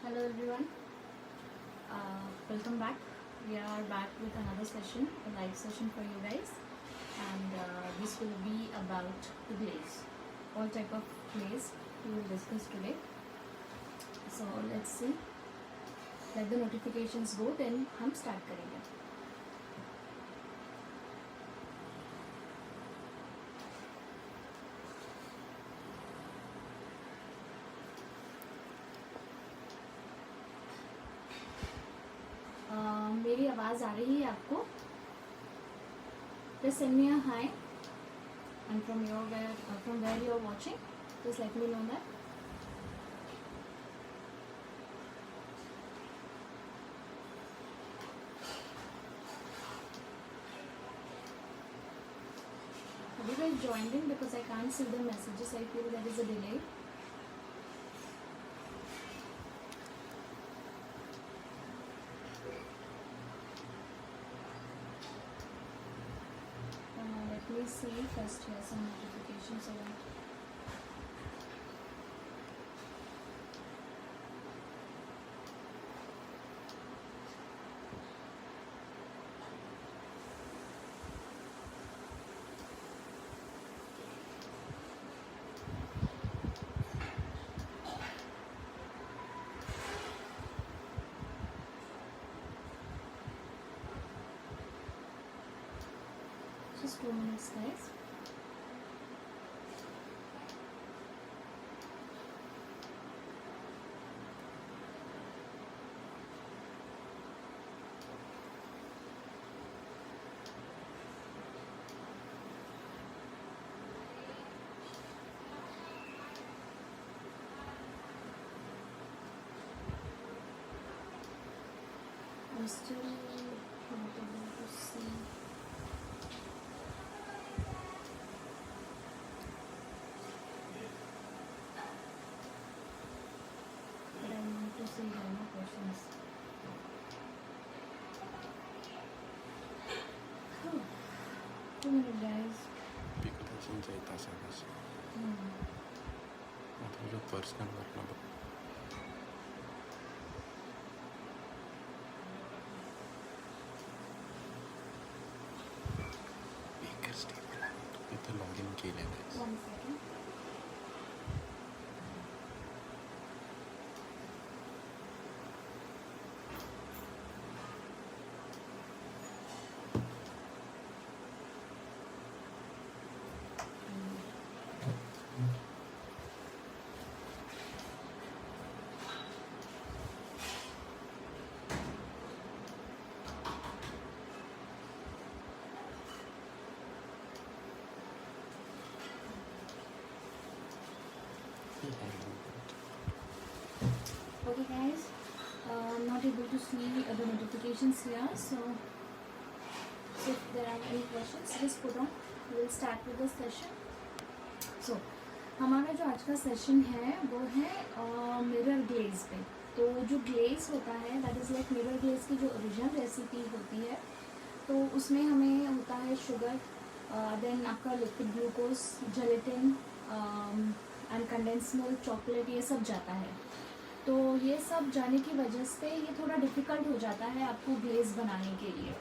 Hello everyone, welcome back. We are back with another session, a live session for you guys, and this will be about the glaze, all type of glaze we will discuss today. So let's see, let the notifications go, then हम start करेंगे. मेरी आवाज़ आ रही है आपको? Just send me a hi, and from where you are watching, just let me know that. Have you guys joined in? Because I can't see the messages. I feel there is a delay. Let me see first here some notifications around. Just 2 minutes, guys. I'm still not able to see. But I want to see more questions. Oh, 2 minutes, guys. पिकल्सन चाहिँ तासा तासा मतलब personal work में baker stable इथं login केलेलं आहे. 1 second. Okay guys, I'm not able to see the notifications here, so if there are any questions just put on. We'll start with the session. So हमारा जो आज का session है वो है मिरर ग्लेज पे. तो जो ग्लेज होता है that is like mirror glaze की जो ओरिजिनल रेसिपी होती है तो उसमें हमें होता है शुगर, देन आपका liquid glucose, gelatin and condense milk, chocolate, ये सब जाता है. तो ये सब जाने की वजह से ये थोड़ा डिफ़िकल्ट हो जाता है आपको ग्लेज़ बनाने के लिए.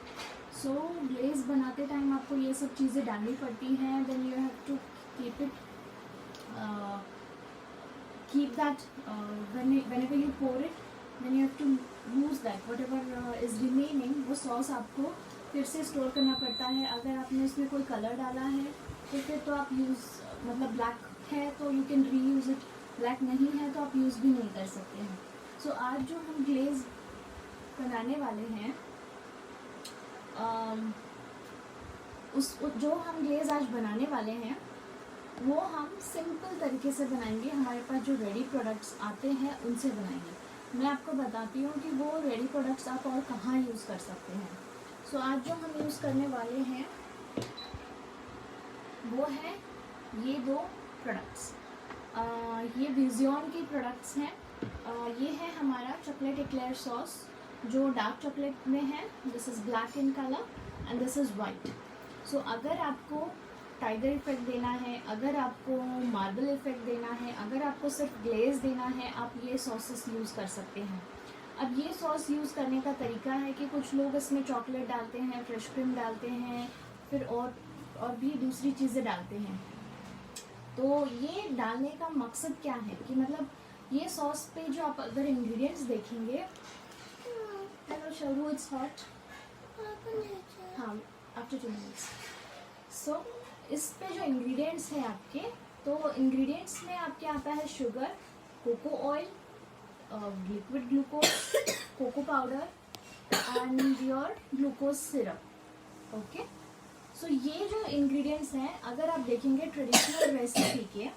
सो ग्लेज़ बनाते टाइम आपको ये सब चीज़ें डालनी पड़ती हैं. Then you have to keep that whenever you pour it, then you have to use that whatever is remaining, वो सॉस आपको फिर से स्टोर करना पड़ता है. अगर आपने इसमें कोई कलर डाला है तो फिर तो आप मतलब ब्लैक है तो you can reuse it, black नहीं है तो आप यूज़ भी नहीं कर सकते हैं. सो आज जो हम ग्लेज़ बनाने वाले हैं जो हम ग्लेज़ आज बनाने वाले हैं वो हम सिंपल तरीके से बनाएंगे. हमारे पास जो रेडी प्रोडक्ट्स आते हैं उनसे बनाएंगे. मैं आपको बताती हूँ कि वो रेडी प्रोडक्ट्स आप और कहाँ यूज़ कर सकते हैं. सो आज जो हम यूज़ करने वाले हैं वो है ये 2 प्रोडक्ट्स. ये विजियन की प्रोडक्ट्स हैं. ये है हमारा चॉकलेट एक्लेयर सॉस जो डार्क चॉकलेट में है. This is black in colour and this is white. So अगर आपको टाइगर इफेक्ट देना है, अगर आपको मार्बल इफेक्ट देना है, अगर आपको सिर्फ ग्लेज देना है, आप ये सॉसेस यूज़ कर सकते हैं। अब ये सॉस यूज़ करने का तरीका है कि कुछ लोग इसमें चॉकलेट डालते हैं, फ्रेश क्रीम डालते हैं, फिर और भी दूसरी चीज़ें डालते हैं। तो ये डालने का मकसद क्या है कि मतलब ये सॉस पे जो आप अगर इंग्रेडिएंट्स देखेंगे, हेलो शरू, इट्स हॉट, हाँ आफ्टर 2 मिनट्स। सो इस पे जो इंग्रेडिएंट्स हैं आपके, तो इंग्रेडिएंट्स में आपके आता है sugar, cocoa oil, liquid glucose, cocoa powder and your glucose syrup. Okay, so ये जो इंग्रेडिएंट्स हैं अगर आप देखेंगे ट्रेडिशनल रेसिपी के,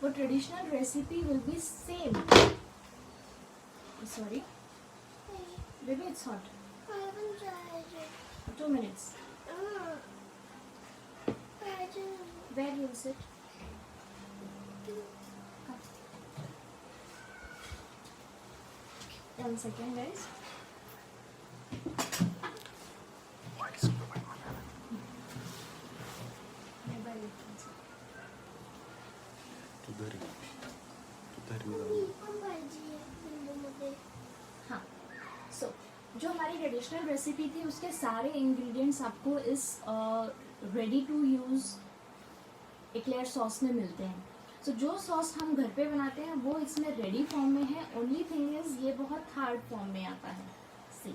वो traditional recipe will be same. Sorry baby, it's hot, 2 minutes. Where you sit? Come. 1 second, guys. हाँ, सो जो हमारी ट्रेडिशनल रेसिपी थी उसके सारे इंग्रेडिएंट्स आपको इस ready to use eclair sauce में मिलते हैं। सो जो सॉस हम घर पे बनाते हैं वो इसमें रेडी फॉर्म में है। ओनली थिंग इज़ ये बहुत हार्ड फॉर्म में आता है। सी,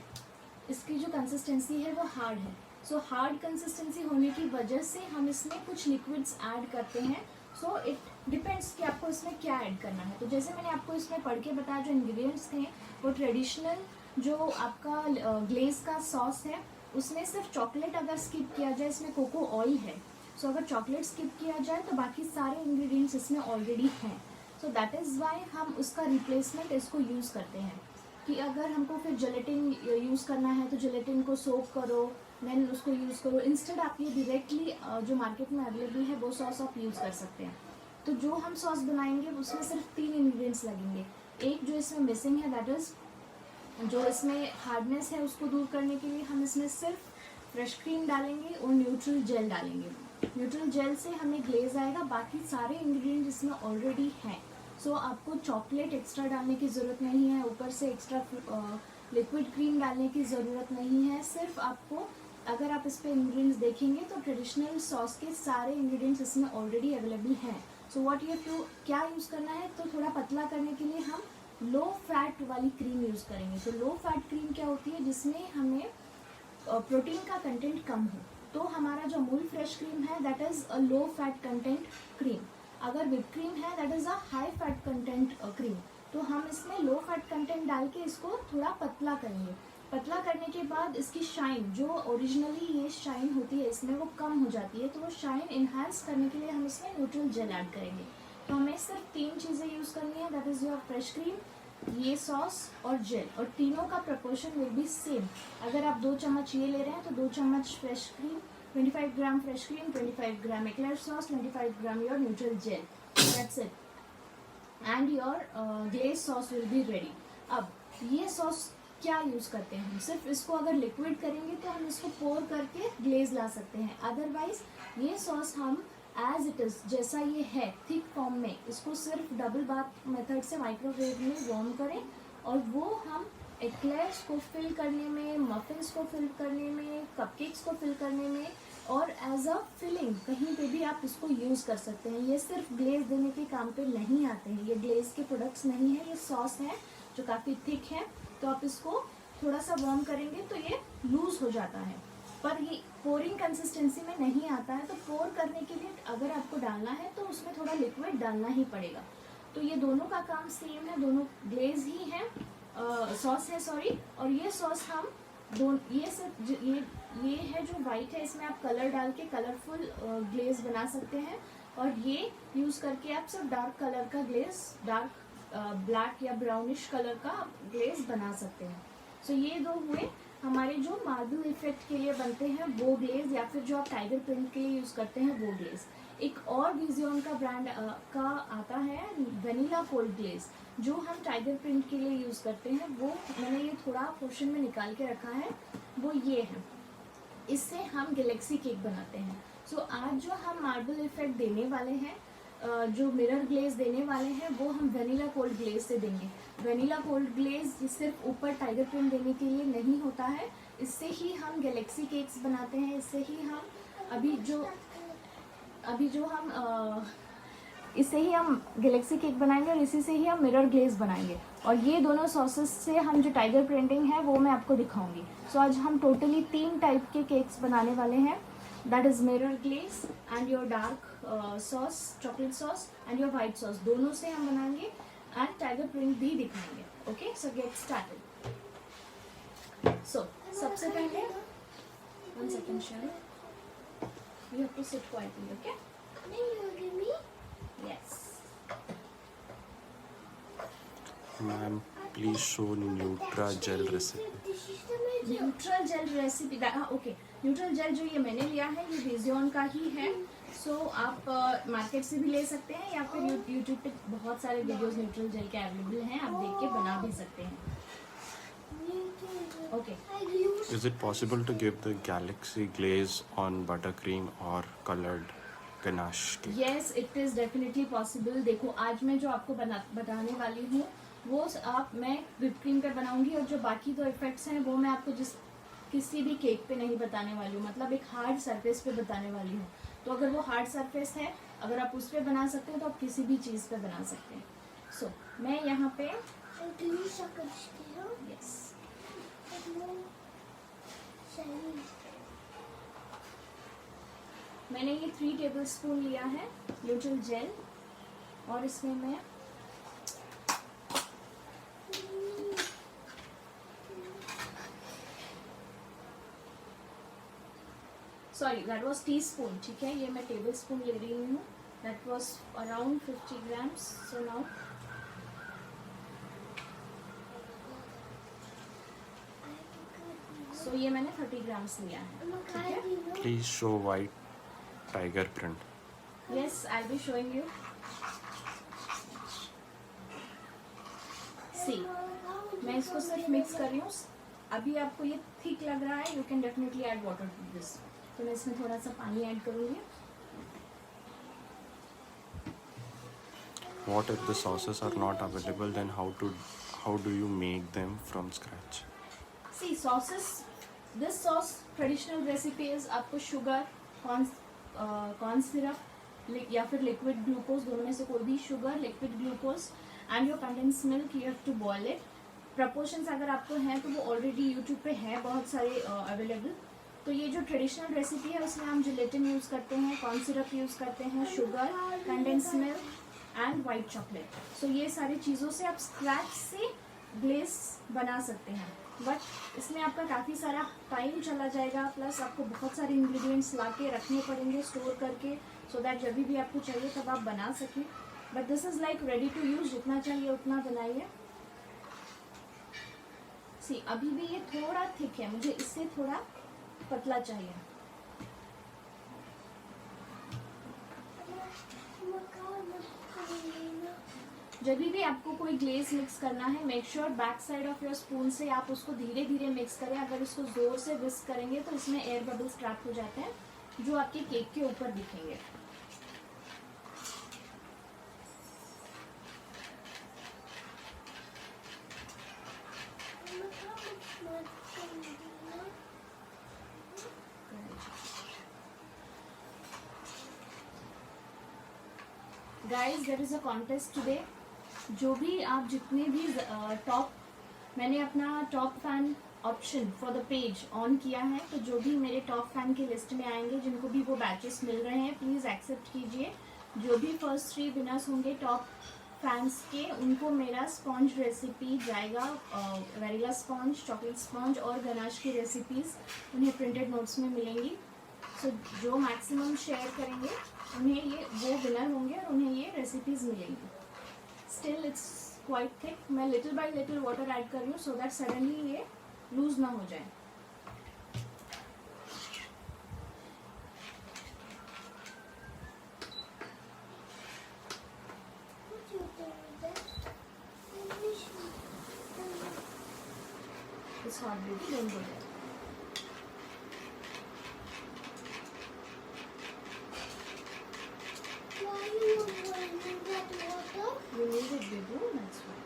इसकी जो कंसिस्टेंसी है वो हार्ड है। सो हार्ड कंसिस्टेंसी होने की वजह से हम इसमें कुछ लिक्विड्स ऐड करते हैं। सो इट डिपेंड्स कि आपको इसमें क्या ऐड करना है। तो जैसे मैंने आपको इसमें पढ़ के बताया, जो इंग्रेडिएंट्स थे वो ट्रेडिशनल जो आपका ग्लेज का सॉस है उसमें सिर्फ चॉकलेट अगर स्किप किया जाए, इसमें कोको ऑयल है। सो अगर चॉकलेट स्किप किया जाए तो बाकी सारे इंग्रेडिएंट्स इसमें ऑलरेडी हैं। सो दैट इज़ वाई हम उसका रिप्लेसमेंट इसको यूज़ करते हैं कि अगर हमको फिर जेलेटिन यूज़ करना है तो जेलेटिन को सोक करो, देन उसको यूज़ करो। इंस्टेड आप ये डायरेक्टली जो मार्केट में अवेलेबल है वो सॉस आप यूज़ कर सकते हैं। तो जो हम सॉस बनाएंगे उसमें सिर्फ 3 इंग्रेडिएंट्स लगेंगे। एक जो इसमें मिसिंग है, दैट इज़ जो इसमें हार्डनेस है उसको दूर करने के लिए हम इसमें सिर्फ फ्रेश क्रीम डालेंगे और न्यूट्रल जेल डालेंगे। न्यूट्रल जेल से हमें ग्लेज आएगा, बाकी सारे इंग्रेडिएंट इसमें ऑलरेडी हैं। सो आपको चॉकलेट एक्स्ट्रा डालने की ज़रूरत नहीं है, ऊपर से एक्स्ट्रा लिक्विड क्रीम डालने की ज़रूरत नहीं है। सिर्फ आपको, अगर आप इस पे इंग्रेडिएंट्स देखेंगे तो ट्रेडिशनल सॉस के सारे इंग्रेडिएंट्स इसमें ऑलरेडी अवेलेबल हैं। So what you have to, क्या यूज़ करना है, तो थोड़ा पतला करने के लिए हम लो फैट वाली क्रीम यूज़ करेंगे। तो लो फैट क्रीम क्या होती है, जिसमें हमें प्रोटीन का कंटेंट कम हो। तो हमारा जो अमूल फ्रेश क्रीम है that is a low fat content cream. अगर विप क्रीम है that is a high fat content cream. तो हम इसमें लो फैट कंटेंट डाल के इसको थोड़ा पतला करेंगे। पतला करने के बाद इसकी शाइन, जो ओरिजिनली ये शाइन होती है इसमें, वो कम हो जाती है। तो वो शाइन इन्हांस करने के लिए हम इसमें न्यूट्रल जेल ऐड करेंगे। तो हमें सिर्फ 3 चीज़ें यूज़ करनी है, that is your fresh cream, ये सॉस और जेल, और तीनों का प्रपोर्शन विल बी सेम। अगर आप 2 चम्मच ये ले रहे हैं तो 2 चम्मच fresh cream, 25 gram fresh cream, 25 gram eclair sauce, 25 gram your neutral gel, that's it, and your glaze sauce will be ready. अब ये सॉस क्या यूज़ करते हैं हम, सिर्फ इसको अगर लिक्विड करेंगे तो हम इसको पोर करके ग्लेज ला सकते हैं। अदरवाइज ये सॉस हम एज इट इज़, जैसा ये है थिक फॉर्म में, इसको सिर्फ डबल बाथ मेथड से माइक्रोवेव में वार्म करें और वो हम एक्लेयर्स को फिल करने में, मफिन्स को फिल करने में, कपकेक्स को फिल करने में और एज अ फिलिंग कहीं पे भी आप इसको यूज़ कर सकते हैं। ये सिर्फ ग्लेज देने के काम पे नहीं आते हैं, ये ग्लेज के प्रोडक्ट्स नहीं है, ये सॉस है जो काफ़ी थिक है। तो आप इसको थोड़ा सा वार्म करेंगे तो ये लूज़ हो जाता है, पर ये पोरिंग कंसिस्टेंसी में नहीं आता है। तो पोर करने के लिए अगर आपको डालना है तो उसमें थोड़ा लिक्विड डालना ही पड़ेगा। तो ये दोनों का काम सेम है, दोनों ग्लेज ही है, सॉस है सॉरी। और ये सॉस हम ये सिर्फ ये है जो वाइट है, इसमें आप कलर डाल के कलरफुल ग्लेज बना सकते हैं। और ये यूज़ करके आप सिर्फ डार्क कलर का ग्लेज, डार्क ब्लैक या ब्राउनिश कलर का ग्लेज बना सकते हैं। सो ये 2 हुए हमारे जो मार्बल इफेक्ट के लिए बनते हैं वो ग्लेज, या फिर जो आप टाइगर प्रिंट के लिए यूज़ करते हैं वो ग्लेज। एक और विजियन का ब्रांड का आता है वनीला कोल्ड ग्लेज, जो हम टाइगर प्रिंट के लिए यूज़ करते हैं। वो मैंने ये थोड़ा पोर्शन में निकाल के रखा है, वो ये है। इससे हम गैलेक्सी केक बनाते हैं। सो आज जो हम मार्बल इफेक्ट देने वाले हैं, जो मिरर ग्लेज देने वाले हैं, वो हम वेनिला कोल्ड ग्लेज से देंगे। वेनिला कोल्ड ग्लेज सिर्फ ऊपर टाइगर प्रिंट देने के लिए नहीं होता है, इससे ही हम गैलेक्सी केक्स बनाते हैं। इससे ही हम इससे ही हम गैलेक्सी केक बनाएंगे और इसी से ही हम मिरर ग्लेज बनाएंगे। और ये दोनों सॉसेस से हम जो टाइगर प्रिंटिंग है वो मैं आपको दिखाऊंगी। सो आज हम टोटली 3 टाइप के केक्स बनाने वाले हैं, that is mirror glaze and your dark sauce, chocolate sauce and your white sauce, दोनों से हम बनाएंगे एंड टाइगर प्रिंट भी दिखाएंगे। Okay, so get started. So सबसे पहले 1 second Sharon, you have to sit quietly, okay? Yes. Ma'am, please show Nutragel recipe. Neutral jail recipe, okay. Neutral jail जो ये मैंने लिया है ये विजियन का ही है। सो आप मार्केट से भी ले सकते हैं या फिर यूट्यूब पे बहुत सारे वीडियोस न्यूट्रल जेल के अवेलेबल हैं, आप देख के बना भी सकते हैं। Okay, Is it possible to give the galaxy glaze on buttercream or colored ganache cake? Yes it is definitely possible. देखो आज मैं जो आपको बताने वाली हूँ वो मैं whipped क्रीम पे बनाऊंगी, और जो बाकी 2 इफेक्ट्स हैं वो मैं आपको किसी भी केक पे नहीं बताने वाली हूँ, मतलब एक हार्ड सरफेस पे बताने वाली हूँ। तो अगर वो हार्ड सरफेस है, अगर आप उस पर बना सकते हैं तो आप किसी भी चीज़ पे बना सकते हैं। सो मैं यहाँ पे यस मैंने ये 3 टेबलस्पून लिया है न्यूट्रल जेल, और इसमें मैं सॉरी दैट वाज टीस्पून, ठीक है, ये मैं टेबलस्पून ले रही हूँ। That was around 50 grams. So now ये मैंने 30 ग्राम्स लिया है, ठीक है। Please show white tiger print. Yes I will be showing you. See मैं इसको सिर्फ मिक्स कर रही हूँ। अभी आपको ये थिक लग रहा है, you can definitely add water to this. तो मैं इसमें थोड़ा सा पानी ऐड करूँगी। What if the sauces are not available? Then how do you make them from scratch? See sauces, this sauce traditional recipe is आपको शुगर, कॉर्न सिरप या फिर लिक्विड ग्लूकोज, दोनों में से कोई भी, sugar, liquid glucose and your condense milk, you have to boil it. Proportions अगर आपको हैं तो वो ऑलरेडी यूट्यूब पे है बहुत सारे अवेलेबल। तो ये जो ट्रेडिशनल रेसिपी है उसमें हम जिलेटिन यूज़ करते हैं, कॉर्न सिरप यूज़ करते हैं, sugar, condense milk and white chocolate. So ये सारी चीज़ों से आप स्क्रैच से ग्लेस बना सकते हैं, बट इसमें आपका काफ़ी सारा टाइम चला जाएगा, प्लस आपको बहुत सारे इंग्रेडिएंट्स ला के रखने पड़ेंगे स्टोर करके, सो दैट जब भी आपको चाहिए तब आप बना सकें। But this is like ready to use, जितना चाहिए उतना बनाइए। सी अभी भी ये थोड़ा थिक है, मुझे इससे थोड़ा पतला चाहिए। जब भी आपको कोई ग्लेज मिक्स करना है, make sure back side of your spoon से आप उसको धीरे धीरे मिक्स करें। अगर इसको जोर से विस्क करेंगे तो इसमें एयर बबल्स ट्रैप हो जाते हैं जो आपके केक के ऊपर दिखेंगे। Guys there is a contest today. जो भी आप जितने भी टॉप, मैंने अपना top fan option for the page on किया है, तो जो भी मेरे टॉप फैन की लिस्ट में आएंगे जिनको भी वो बैचेस मिल रहे हैं, प्लीज़ एक्सेप्ट कीजिए। जो भी फर्स्ट 3 विनर्स होंगे टॉप फैंस के, उनको मेरा स्पॉन्ज रेसिपी जाएगा, वेनिला स्पॉन्ज, चॉकलेट स्पॉन्ज और गनाश की रेसिपीज़ उन्हें प्रिंटेड नोट्स में मिलेंगी। सो जो मैक्सिमम शेयर करेंगे उन्हें ये वो विनर होंगे और उन्हें ये रेसिपीज़ मिलेंगी। स्टिल इट्स क्वाइट थिक, मैं little bye little water add कर रही हूँ सो दैट सडनली ये लूज ना हो जाए। It's hot baby, don't go there. leave it with you, that's why.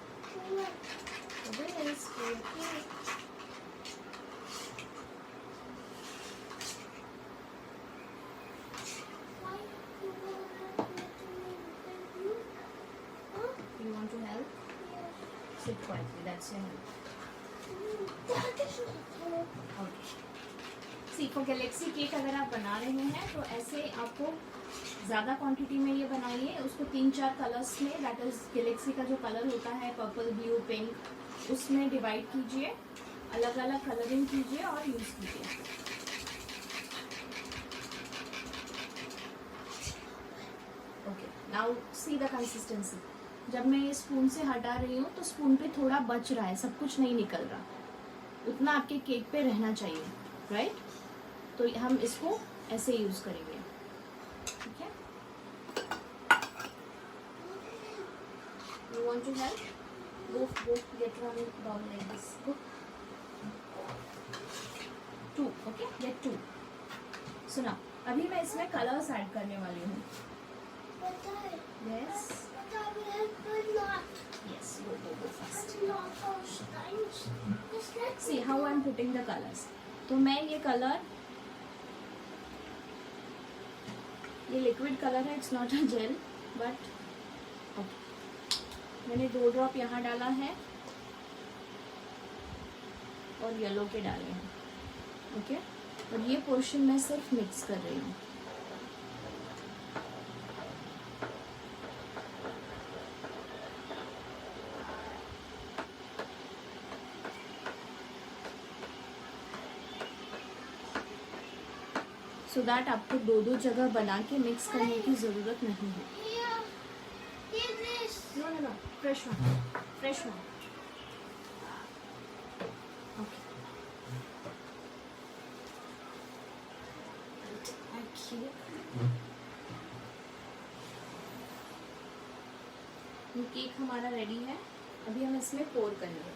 So this for your cake. You want to help? Sit quietly, that's your help. Okay. See, for galaxy cake अगर आप बना रहे हैं तो ऐसे आपको ज़्यादा quantity में ये बनाइए, उसको 3-4 कलर्स में, दैट इज गैलेक्सी का जो कलर होता है पर्पल, ब्लू, पिंक, उसमें डिवाइड कीजिए, अलग अलग कलरिंग कीजिए और यूज़ कीजिए. Okay, now see the consistency. जब मैं ये स्पून से हटा रही हूँ तो स्पून पे थोड़ा बच रहा है, सब कुछ नहीं निकल रहा, उतना आपके केक पे रहना चाहिए, राइट? तो हम इसको ऐसे यूज़ करेंगे, ठीक है? You want to help? Go get one down like this. Go. 2, okay? Get 2. सुना, अभी मैं इसमें कलर्स ऐड करने वाली हूँ. Yes. Yes, go fast. See how I'm putting the colors. तो मैं ये कलर, ये लिक्विड कलर है, it's not a gel, but मैंने 2 ड्रॉप यहाँ डाला है और येलो के डाले हैं, ओके? और ये पोर्शन मैं सिर्फ मिक्स कर रही हूँ. सो दैट आपको 2 जगह बना के मिक्स करने की ज़रूरत नहीं है. No, fresh one. Okay. ये केक हमारा रेडी है, अभी हम इसमें पोर करेंगे.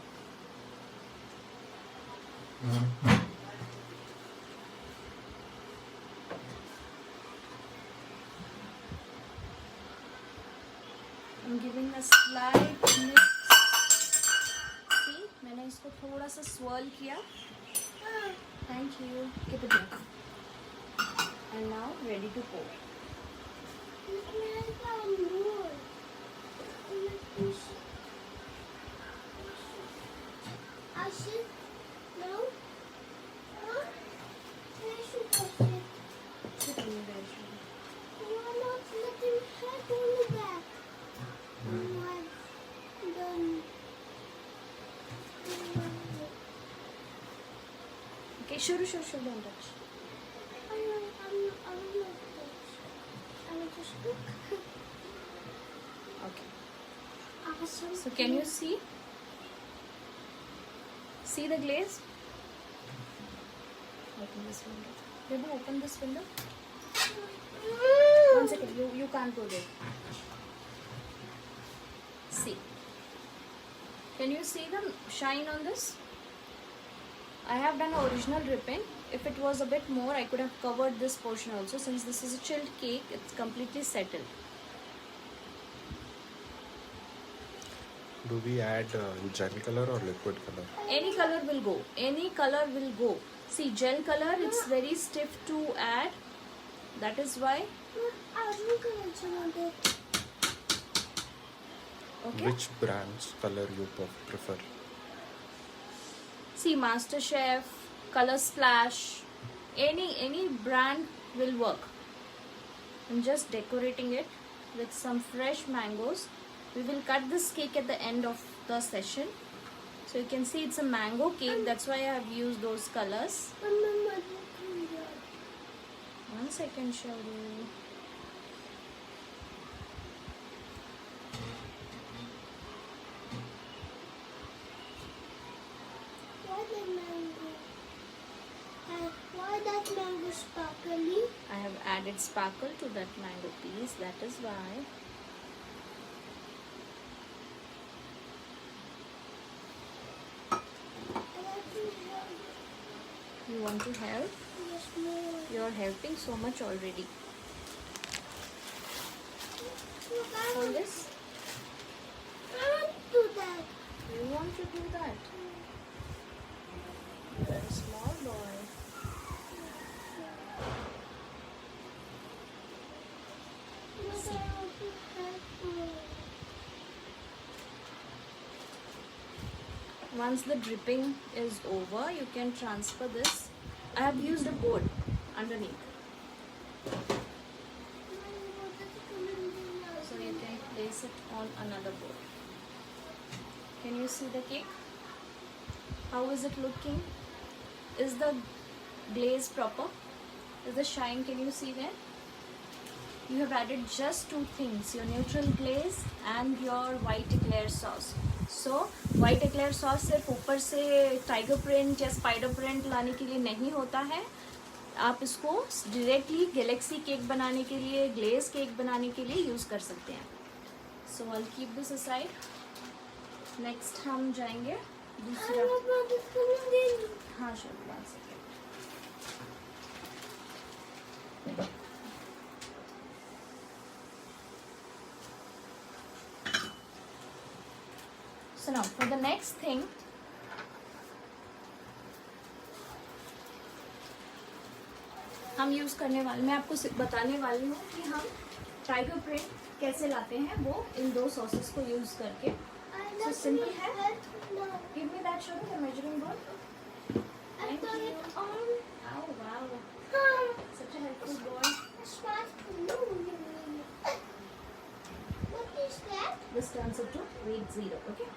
I'm giving a slight mix. See, मैंने इसको थोड़ा सा swirl किया. Thank you. Keep it here. And now ready to pour. Sit on your bed. Okay, sure, don't touch. Okay. So can you see? See the glaze? Open this window. Baby, open this window. 1 second. You can't go there. See. Can you see the shine on this? I have done original dripping. If it was a bit more, I could have covered this portion also. Since this is a chilled cake, it's completely settled. Do we add gel color or liquid color? Any color will go. Any color will go. See, gel color, it's very stiff to add. That is why. Okay. Which brand's color you prefer? See, MasterChef, Color Splash, any brand will work. I'm just decorating it with some fresh mangoes. We will cut this cake at the end of the session. So you can see it's a mango cake. That's why I have used those colors. 1 second, Shauru. Why that mango sparkly? I have added sparkle to that mango piece. That is why. You want to help? Yes, more. You are helping so much already. Look, Hold this. to do that? You're a small boy. But I also have to. Once the dripping is over, you can transfer this. I have used a board underneath, so you can place it on another board. Can you see the cake? How is it looking? Is the glaze proper? Is the shine, can you see there? You have added just two things, your neutral glaze and your white eclair sauce. So white eclair sauce सिर्फ ऊपर से tiger print या spider print लाने के लिए नहीं होता है. आप इसको डायरेक्टली गैलेक्सी केक बनाने के लिए, ग्लेज केक बनाने के लिए यूज़ कर सकते हैं. So I will keep this aside. Next हम जाएंगे दूसरा. हाँ sure, 1 second. So now for the next thing, हम यूज़ करने वाले, मैं आपको बताने वाली हूँ कि हम टाइगर प्रिंट कैसे लाते हैं, वो इन दो सॉसेस को यूज़ करके. So simple है. Give me that sugar, the measuring board. Thank you. Oh wow, such a helpful boy. What is that? This turns it to weight 0. Okay.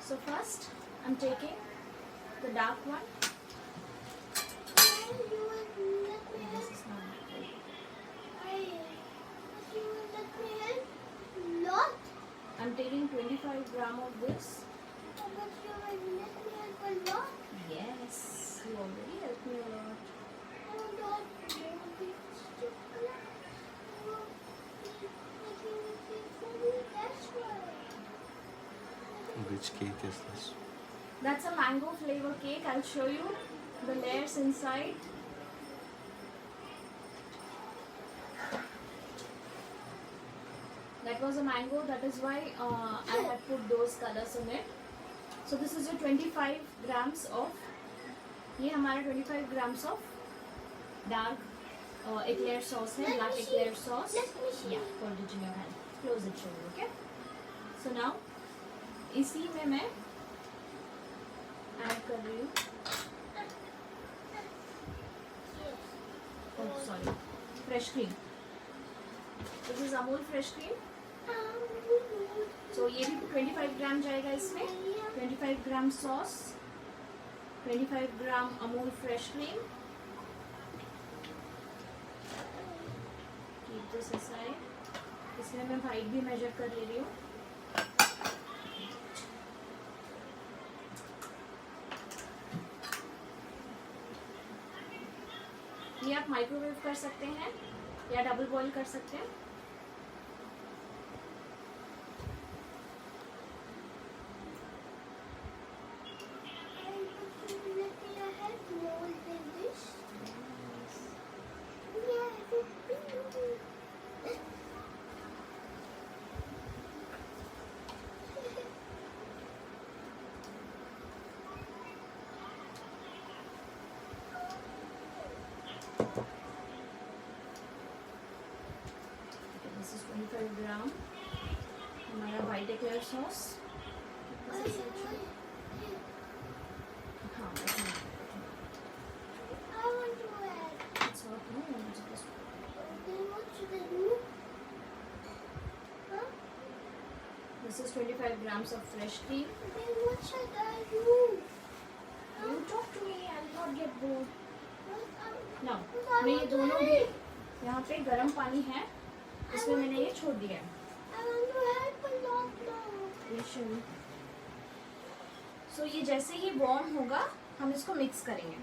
So first, I'm taking the dark one. You will let me This help. is not good. You will let me help? Lot? I'm taking 25 gram of this. But you will let me help a lot? Yes, you already helped me a lot. Oh, Lord, you will be chocolate. You will be making me feel funny. That's why. Which cake is this? That's a mango flavor cake. I'll show you the layers inside. That was a mango. That is why I had put those colors in it. So this is your 25 grams of. ये हमारा 25 grams of dark eclair sauce है, black eclair sauce. Let me see. Yeah, hold it in your hand. Close it, show you, okay? So now इसी में मैं add कर रही हूँ. Oh sorry, fresh cream. This is Amul fresh cream. So ये भी 25 ग्राम जाएगा इसमें. 25 gram sauce, 25 gram Amul fresh cream. Keep this aside. इसमें मैं वाइट भी मेजर कर ले रही हूँ. ये आप माइक्रोवेव कर सकते हैं या डबल बॉईल कर सकते हैं. This is 25 ग्राम हमारा वाइट एक्लेयर सॉस. हाँ, it's not no, I'm supposed to. This is 25 grams of fresh cream. You talk to me, I'll not get bored. Now, मैं ये दोनों भी यहाँ पे गर्म पानी है, इसमें मैंने ये छोड़ दिया है. So ये जैसे ही वार्म होगा, हम इसको मिक्स करेंगे.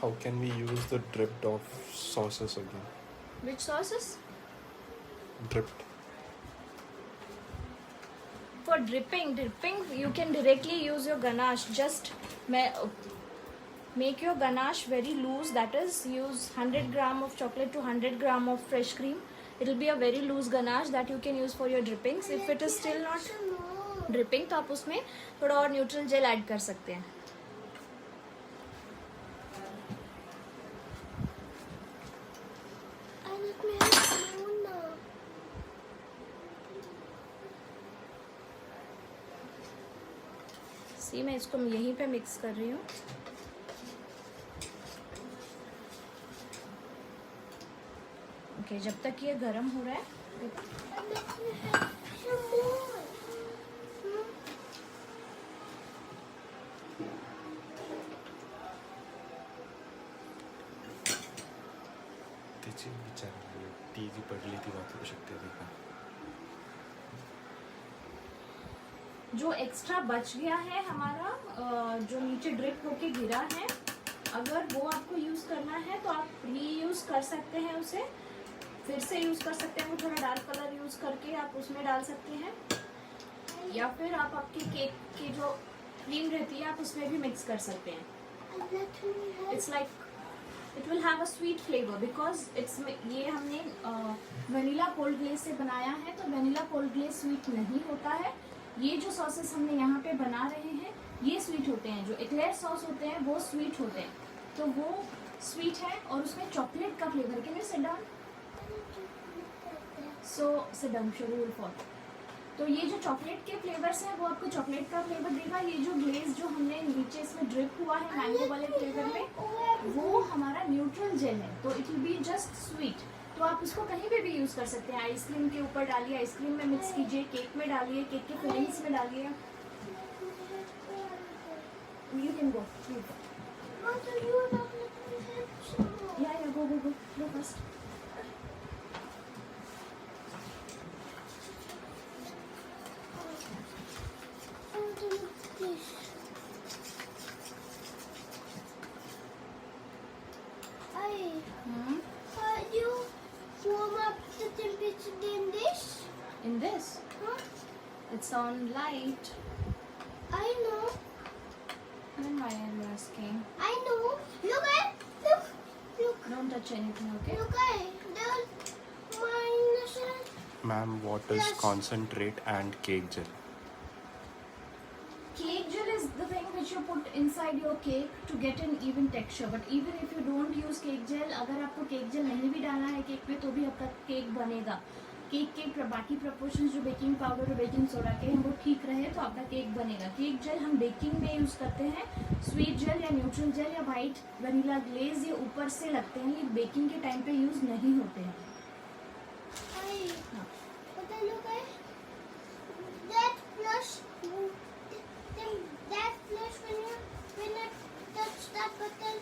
how can we use the dripped off sauces again? Which sauces? Dripped. For dripping you can directly use your ganache. Just make your ganache very loose. That is, use 100 gram of chocolate to 100 gram of fresh cream. It will be a very loose ganache that you can use for your drippings. If it is still not dripping, तो आप उसमें थोड़ा और neutral jail add कर सकते हैं. सी, मैं इसको यहीं पे मिक्स कर रही हूँ. ओके, जब तक ये गर्म हो रहा है त्याची विचार ती जी पडली ती वापरू शकते ती का? जो एक्स्ट्रा बच गया है हमारा, जो नीचे ड्रिप होके गिरा है, अगर वो आपको यूज़ करना है तो आप रीयूज़ कर सकते हैं उसे, फिर से यूज़ कर सकते हैं. वो थोड़ा डार्क कलर यूज़ करके आप उसमें डाल सकते हैं, या फिर आप आपके केक की जो क्रीम रहती है आप उसमें भी मिक्स कर सकते हैं. It's like it will have a sweet flavour because it's, ये हमने वनीला कोल्ड ग्लेज से बनाया है, तो वनीला कोल्ड ग्लेज स्वीट नहीं होता है. ये जो सॉसेस हमने यहाँ पे बना रहे हैं ये स्वीट होते हैं. जो एक्लेयर सॉस होते हैं वो स्वीट होते हैं, तो वो स्वीट है और उसमें चॉकलेट का flavour. Can you sit down? So sit down, शुरू विल फॉल. तो ये जो चॉकलेट के फ्लेवर्स हैं वो आपको चॉकलेट का फ्लेवर देगा. ये जो ग्लेज जो हमने नीचे इसमें ड्रिप हुआ है मैंगो वाले फ्लेवर में, वो हमारा न्यूट्रल जेल है, तो it will be just sweet. तो आप इसको कहीं पे भी यूज़ कर सकते हैं. आइसक्रीम के ऊपर डालिए, आइसक्रीम में मिक्स कीजिए, केक में डालिए, केक के फिलिंग्स में डालिए. You can go. या गो first. In this, it's on light. I know. And why are you asking? I know. Look. Don't touch anything, okay? Look, the minus. Ma'am, what is Yes. concentrate and cake gel? Cake gel is the thing which you put inside your cake to get an even texture. But even if you don't use cake gel, अगर आपको cake gel नहीं भी डालना है cake पे तो भी आपका केक बनेगा. केक के बाकी प्रपोर्शंस जो बेकिंग पाउडर और बेकिंग सोडा के हैं वो ठीक रहे तो आपका केक बनेगा. केक जेल हम बेकिंग में यूज़ करते हैं. स्वीट जेल या न्यूट्रल जेल या वाइट वनीला ग्लेज ये ऊपर से लगते हैं, ये बेकिंग के टाइम पे यूज़ नहीं होते हैं. But then look, that flush when you touch that button,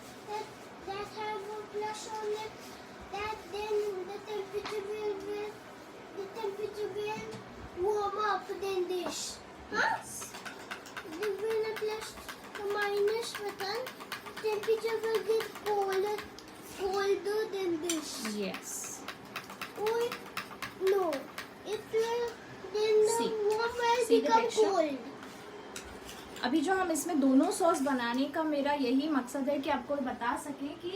that have a flush on it, that then the temperature will warm up than this. Huh? When I press the minus button, temperature will get colder than this. Yes. Or no, it will then the See. warm will See the become texture? cold. अभी जो हम इसमें दोनों sauce बनाने का मेरा यही मकसद है कि आपको बता सकें कि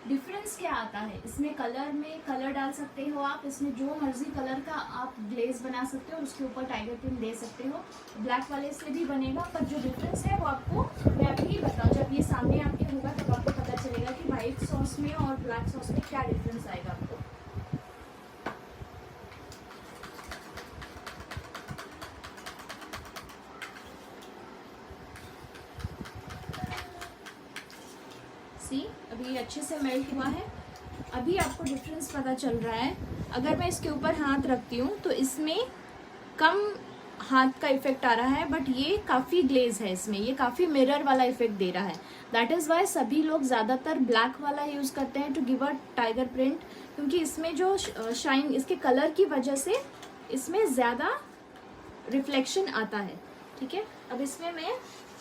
डिफरेंस क्या आता है. इसमें कलर में कलर डाल सकते हो आप, इसमें जो मर्जी कलर का आप ग्लेज बना सकते हो, उसके ऊपर टाइगर प्रिंट दे सकते हो. ब्लैक वाले से भी बनेगा, पर जो डिफरेंस है वो आपको मैं अभी बताऊँ. जब ये सामने आपके होगा तब आपको पता चलेगा कि वाइट सॉस में और ब्लैक सॉस में क्या डिफरेंस आएगा आपको. अभी अच्छे से मेल्ट हुआ है. अभी आपको डिफरेंस पता चल रहा है. अगर मैं इसके ऊपर हाथ रखती हूँ तो इसमें कम हाथ का इफेक्ट आ रहा है, बट ये काफ़ी ग्लेज है, इसमें ये काफ़ी मिरर वाला इफेक्ट दे रहा है. दैट इज़ वाई सभी लोग ज़्यादातर ब्लैक वाला यूज़ करते हैं to give a tiger print, क्योंकि इसमें जो शाइन इसके कलर की वजह से इसमें ज़्यादा रिफ्लेक्शन आता है. ठीक है, अब इसमें मैं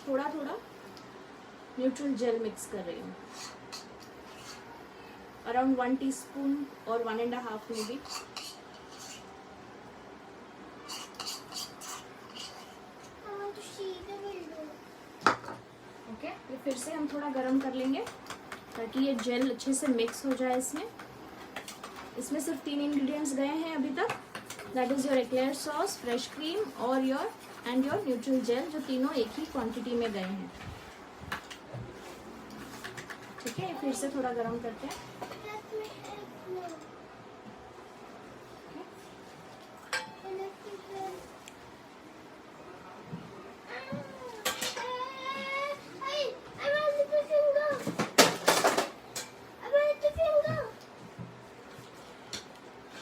थोड़ा थोड़ा न्यूट्रल जेल मिक्स कर रही हूँ. अराउंड 1 टीस्पून और 1.5 में भी। ओके, ये फिर से हम थोड़ा गर्म कर लेंगे ताकि ये जेल अच्छे से मिक्स हो जाए इसमें। इसमें सिर्फ 3 इंग्रेडिएंट्स गए हैं अभी तक, that is your eclair sauce, fresh cream और योर न्यूट्रल जेल, जो तीनों एक ही क्वांटिटी में गए हैं। ठीक है, फिर से थोड़ा गर्म करते हैं।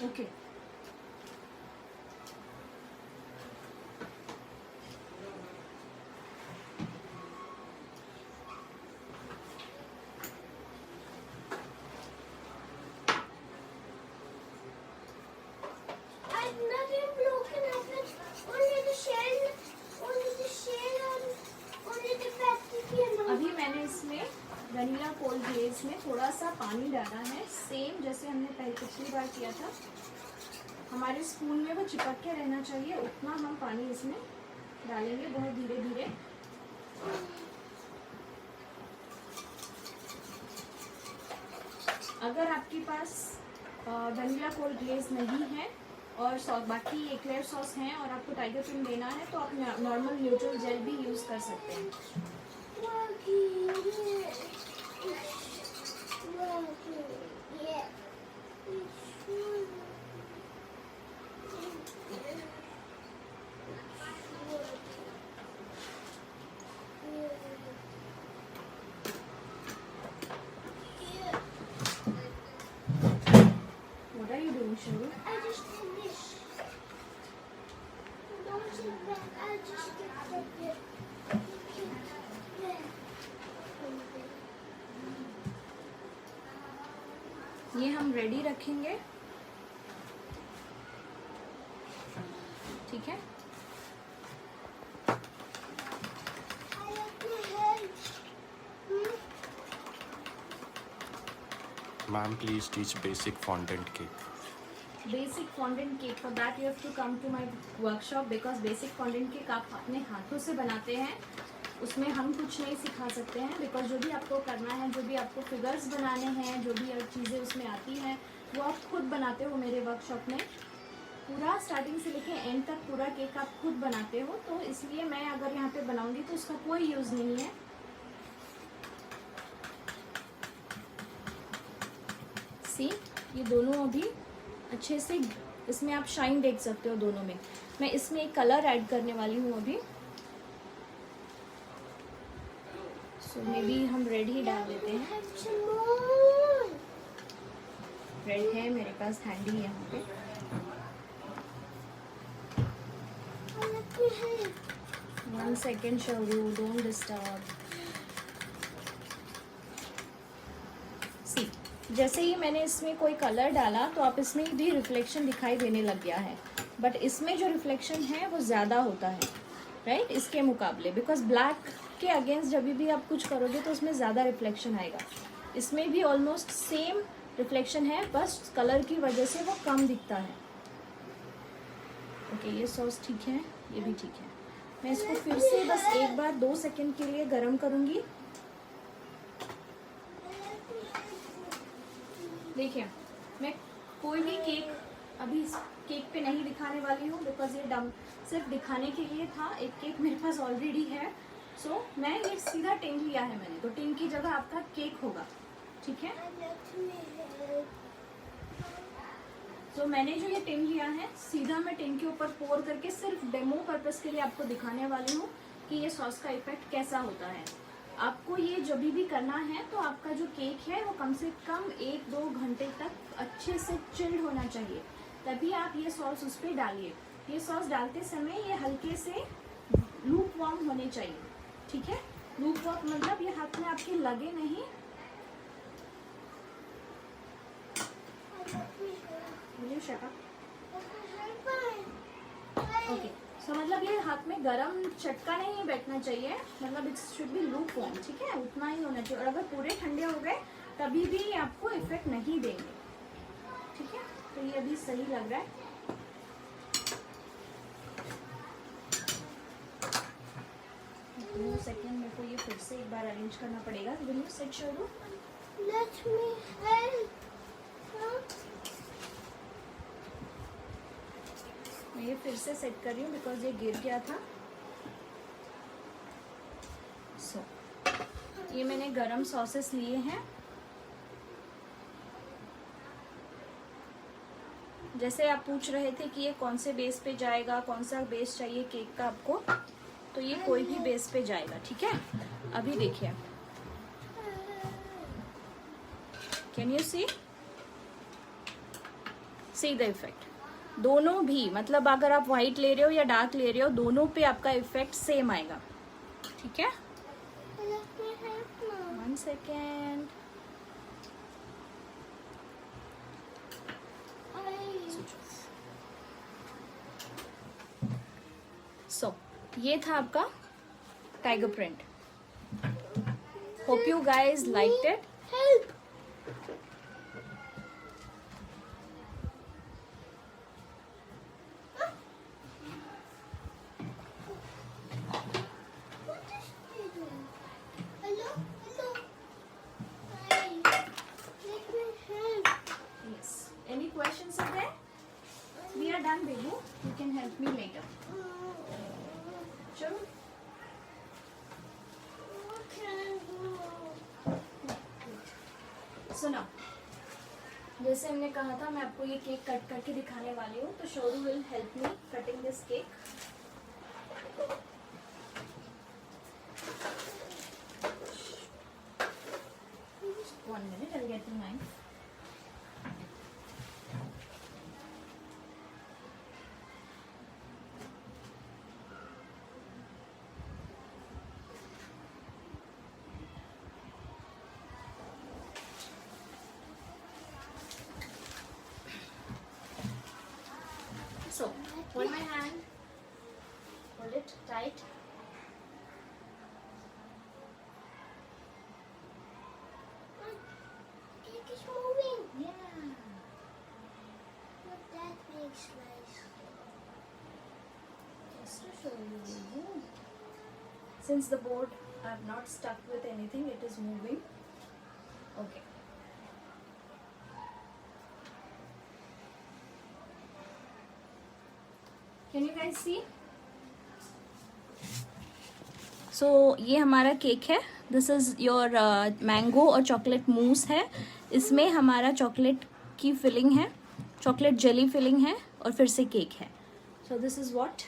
ओके, अभी मैंने इसमें वनीला कोल्ड ग्लेज में थोड़ा सा पानी डाला है, सेम जैसे हमने पहले पिछली बार किया था। हमारे स्पून में वो चिपक के रहना चाहिए, उतना हम पानी इसमें डालेंगे, बहुत धीरे धीरे। अगर आपके पास वनीला कोल्ड ग्लेज नहीं है और बाकी एक्लेयर सॉस हैं और आपको टाइगर क्रीम देना है, तो आप नॉर्मल न्यूट्रल जेल भी यूज़ कर सकते हैं। What are you doing, Shivu? I just did this. Don't sit back. I just did that. ये हम रेडी रखेंगे, ठीक है। Ma'am, please teach basic fondant cake. Basic fondant cake, for that you have to come to my workshop, because basic fondant cake आप अपने हाथों से बनाते हैं, उसमें हम कुछ नहीं सिखा सकते हैं। बिकॉज जो भी आपको करना है, जो भी आपको फिगर्स बनाने हैं, जो भी चीज़ें उसमें आती हैं, वो आप खुद बनाते हो मेरे वर्कशॉप में। पूरा स्टार्टिंग से लेके एंड तक पूरा केक आप खुद बनाते हो, तो इसलिए मैं अगर यहाँ पे बनाऊंगी तो उसका कोई यूज़ नहीं है। सी, ये दोनों अभी अच्छे से, इसमें आप शाइन देख सकते हो दोनों में। मैं इसमें एक कलर ऐड करने वाली हूँ अभी, सो मे बी हम रेड ही डाल देते हैं। रेड है मेरे पास हैंडी यहाँ पे। One second, Shauru, don't disturb. See, जैसे ही मैंने इसमें कोई कलर डाला तो आप इसमें भी रिफ्लेक्शन दिखाई देने लग गया है, बट इसमें जो रिफ्लेक्शन है वो ज़्यादा होता है, राइट, इसके मुकाबले। बिकॉज ब्लैक के अगेंस्ट जब भी आप कुछ करोगे तो उसमें ज़्यादा रिफ्लेक्शन आएगा। इसमें भी ऑलमोस्ट सेम रिफ्लेक्शन है, बस कलर की वजह से वो कम दिखता है। ओके, ये सॉस ठीक है, ये भी ठीक है। मैं इसको फिर से बस एक बार 2 सेकंड के लिए गरम करूँगी। देखिए, मैं कोई भी केक अभी इस केक पे नहीं दिखाने वाली हूँ, बिकॉज ये सिर्फ दिखाने के लिए था। एक केक मेरे पास ऑलरेडी है, सो मैं ये सीधा टिन लिया है मैंने, तो टिन की जगह आपका केक होगा, ठीक है। तो मैंने जो ये टिन लिया है, सीधा मैं टिन के ऊपर पोर करके सिर्फ डेमो पर्पस के लिए आपको दिखाने वाली हूँ कि ये सॉस का इफेक्ट कैसा होता है। आपको ये जब भी करना है तो आपका जो केक है वो कम से कम 1-2 घंटे तक अच्छे से चिल्ड होना चाहिए, तभी आप ये सॉस उस पर डालिए। ये सॉस डालते समय ये हल्के से लूप वार्म होने चाहिए, ठीक है। लूप वार्म मतलब ये हाथ में आपके लगे नहीं। ओके, सो मतलब ये हाथ में गरम चटका नहीं बैठना चाहिए, मतलब it should be loop warm, ठीक है, उतना ही होना चाहिए। और अगर पूरे ठंडे हो गए तभी भी ये आपको इफेक्ट नहीं देंगे, ठीक है। तो ये अभी सही लग रहा है। सेकेंड मेरे को ये फिर से एक बार अरेंज करना पड़ेगा। Will you set Shoru? Let me help. Huh? मैं ये फिर से सेट कर रही हूँ बिकॉज ये गिर गया था। सो ये मैंने गरम सॉसेस लिए हैं। जैसे आप पूछ रहे थे कि ये कौन से बेस पे जाएगा, कौन सा बेस चाहिए केक का आपको, तो ये कोई भी बेस पे जाएगा, ठीक है। अभी देखिए, can you see the effect? दोनों भी, मतलब अगर आप व्हाइट ले रहे हो या डार्क ले रहे हो, दोनों पे आपका इफेक्ट सेम आएगा, ठीक है। Let me help now. 1 second. सो ये था आपका tiger print. Hope you guys liked it. Help. What is it? Hello? Hello? Hi. Let me help. Yes. Any questions are there? We are done, babu. You can help me later. Sure. What can I do? सुनो, जैसे हमने कहा था मैं आपको ये cake cut करके दिखाने वाली हूँ, तो Shoru will help me cutting this cake. One minute, I'll get the knife. So, hold my hand, hold it tight. Cake is moving. Yeah. But that makes nice. Just to show you. Since the board I have not stuck with anything, it is moving. Okay. Can you guys see? So ये हमारा cake है। This is your mango और chocolate mousse है। इसमें हमारा chocolate की filling है, chocolate jelly filling है और फिर से केक है। So this is what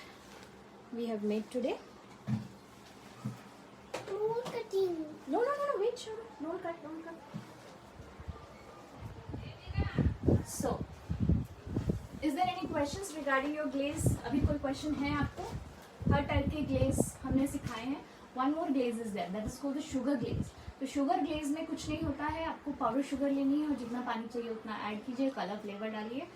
we have made today. More cutting. No, wait, sure. Don't cut. So, is there any questions regarding your glaze? अभी कोई question है आपको? हर टाइप के glaze हमने सिखाए हैं। One more glaze is there, that is called the sugar glaze. तो sugar glaze में कुछ नहीं होता है, आपको पाउडर शुगर लेनी है और जितना पानी चाहिए उतना ऐड कीजिए, कलर फ्लेवर डालिए,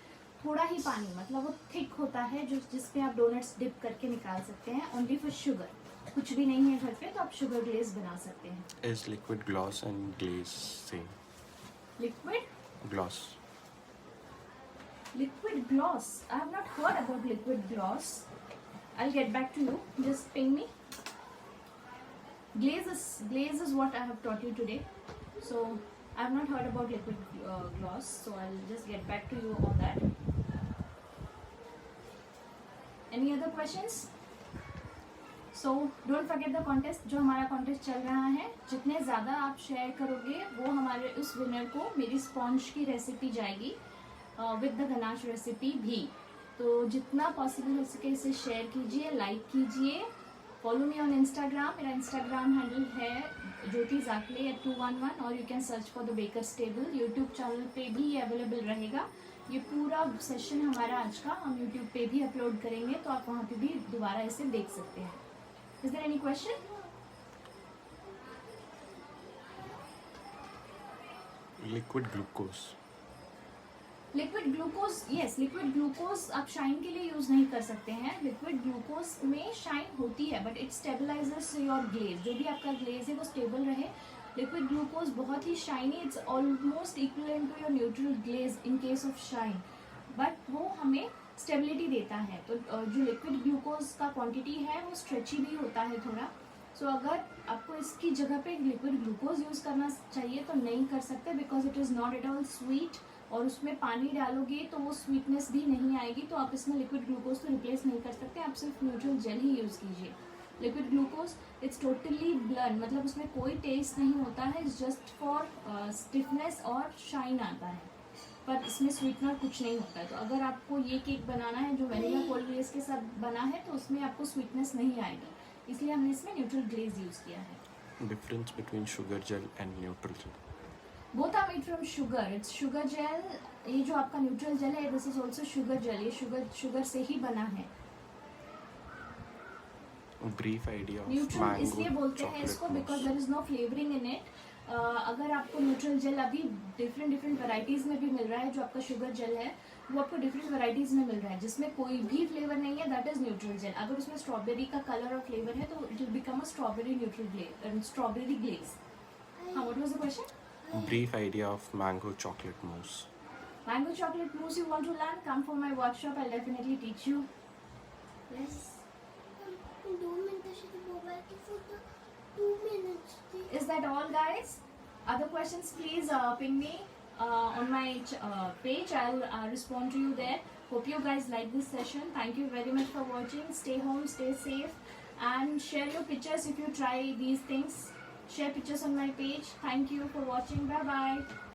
थोड़ा ही पानी, मतलब वो थिक होता है जिसपे आप डोनट्स डिप करके निकाल सकते हैं। ओनली फॉर शुगर, कुछ भी नहीं है घर पे तो आप शुगर ग्लेज बना सकते हैं। Is liquid gloss and glaze same? Liquid Gloss. gloss, I have not heard about liquid gloss. I'll get back to you, just ping me. Glaze is what I have taught you today, so I have not heard about liquid gloss, so I'll just get back to you on that. Any other questions? So don't forget the contest. जो हमारा contest चल रहा है, जितने ज़्यादा आप share करोगे वो हमारे उस विनर को मेरी स्पॉन्ज की रेसिपी जाएगी विद द गनाश रेसिपी भी। तो जितना पॉसिबल हो सके इसे शेयर कीजिए, लाइक कीजिए, फॉलो मी ऑन इंस्टाग्राम। मेरा इंस्टाग्राम हैंडल है ज्योति जाकले @211 और you can search for the bakers table. YouTube channel पे भी ये अवेलेबल रहेगा। ये पूरा सेशन हमारा आज का हम यूट्यूब पे भी अपलोड करेंगे, तो आप वहाँ पे भी दोबारा इसे देख सकते हैं। Is there any question? Liquid glucose. Liquid glucose, yes, liquid glucose आप शाइन के लिए यूज नहीं कर सकते हैं। लिक्विड ग्लूकोज में शाइन होती है but it stabilisers your glaze. जो भी आपका ग्लेज है वो स्टेबल रहे, लिक्विड ग्लूकोज बहुत ही shiny, it's almost equivalent to your neutral glaze in case of shine, but वो हमें स्टेबिलिटी देता है। तो जो लिक्विड ग्लूकोज का क्वांटिटी है वो स्ट्रेची भी होता है थोड़ा। सो अगर आपको इसकी जगह पे लिक्विड ग्लूकोज यूज़ करना चाहिए तो नहीं कर सकते, because it is not at all sweet, और उसमें पानी डालोगे तो वो स्वीटनेस भी नहीं आएगी। तो आप इसमें लिक्विड ग्लूकोज तो रिप्लेस नहीं कर सकते, आप सिर्फ न्यूट्रल जेल ही यूज़ कीजिए। Liquid glucose it's totally blunt, मतलब उसमें कोई टेस्ट नहीं होता है, इट्स जस्ट फॉर स्टिफनेस और शाइन आता है, पर इसमें स्वीटनर कुछ नहीं होता है। तो अगर आपको ये केक बनाना है जो वेनिला कोल्ड ग्लेज के साथ बना है तो उसमें आपको स्वीटनेस नहीं आएगी, इसलिए हमने इसमें न्यूट्रल ग्लेज यूज़ किया है। Difference between sugar gel and neutral gel. Both are made from sugar, it's sugar gel. ये जो आपका न्यूट्रल जेल है this is also sugar gel, ये शुगर से ही बना है। Brief idea of neutral mango इसलिए बोलते हैं chocolate इसको mousse. Because there is no flavouring in it. अगर आपको न्यूट्रल जेल अभी डिफरेंट वैरायटीज में भी मिल रहा है, जो आपका शुगर जेल है वो आपको डिफरेंट वैरायटीज में मिल रहा है जिसमें कोई भी फ्लेवर नहीं है, दैट इज न्यूट्रल जेल। अगर उसमें स्ट्रॉबेरी का कलर और फ्लेवर है तो it will become a strawberry neutral glaze, strawberry glaze. हाँ, what was the question? Brief idea of mango chocolate mousse. Mango chocolate mousse you want to learn? Come for my workshop, I'll definitely teach you. Yes. 2 minutes से mobile की photo 2 minutes थी। Is that all, guys? Other questions, please ping me on my page. I'll respond to you there. Hope you guys like this session. Thank you very much for watching. Stay home, stay safe, and share your pictures if you try these things. Share pictures on my page. Thank you for watching. Bye bye.